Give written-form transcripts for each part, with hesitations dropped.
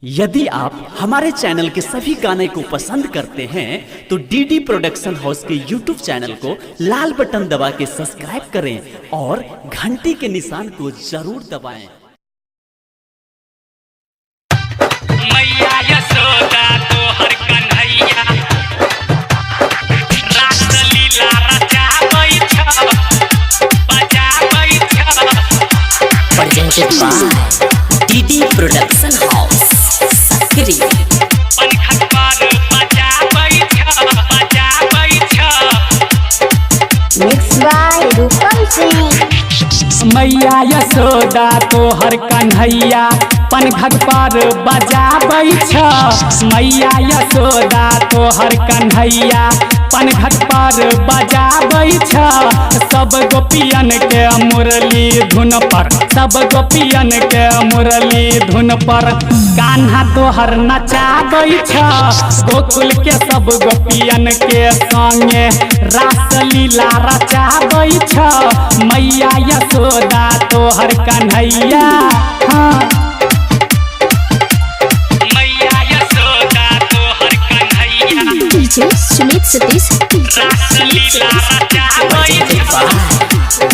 यदि आप हमारे चैनल के सभी गाने को पसंद करते हैं तो डीडी प्रोडक्शन हाउस के यूट्यूब चैनल को लाल बटन दबा के सब्सक्राइब करें और घंटी के निशान को जरूर दबाएं। मैया यशोदा तोहर कन्हैया रास लीला रचाबै छ बजाबै छ। Presented by DD Production House, Sakri. पंखत पर बजाबै छ। Mixed by Rupam Singh. मैया यशोदा तोहर कन्हैया पनघट पर बजाबै छ। मैया यशोदा तोहर कन्हैया पनघट पर बजाबै छ। सब गोपियन के मुरली धुन पर, सब गोपियन के मुरली धुन पर कान्हा तोहर नचाबै छ। गोकुल के सब गोपियन के संगे रास लीला रचाबै छ। मैया यशोदा तोहर कन्हैया मैया यशोदा तोहर कन्हैया DJ Sumit Satish. रास लीला रचाबै छ।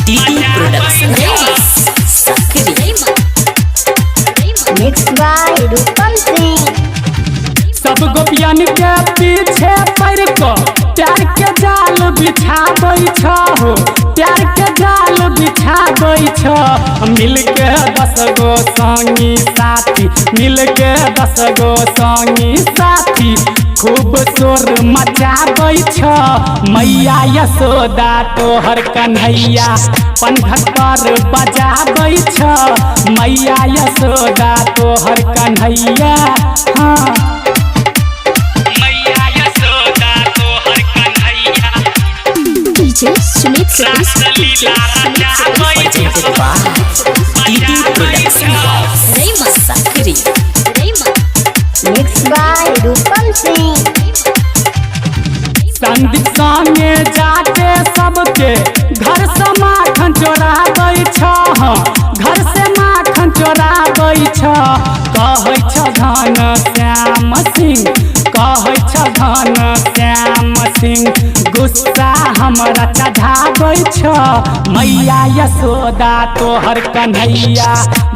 DD Production House, Sakri. Mixed by Rupam Singh. सब गोपियन के पीछे पड़ को प्यार के जाल बिछाबै छ हो, प्यार के जाल बिछाबै छ। मिल के 10 गो संगी साथी, मिल के 10 गो संगी साथी खूब शोर मचाबै छ। मैया यशोदा तोहर कन्हैया पनघट पर बजाबै छ। मैया यशोदा तोहर कन्हैया मैया यशोदा तोहर कन्हैया DJ Sumit Satish. लीला रचाबै छ। Presented by DD Production House, Sakri. Mixed by Rupam Singh. Sandeep संगे जाके सबके घर से माखन चोराबै छ। घर से माखन चोराबै छ। कहै छ धन श्याम सिंह, कहै छ धन श्याम सिंह गुस्सा हमरा चढ़ाबै छ। मैया यशोदा तोहर कन्हैया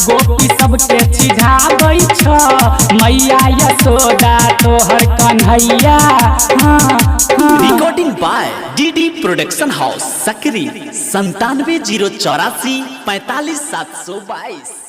गोपी सबके चिढ़ाबै छ। मैया यशोदा तोहर Kanhaiya recording by DD production house Sakri 97 084 45 722।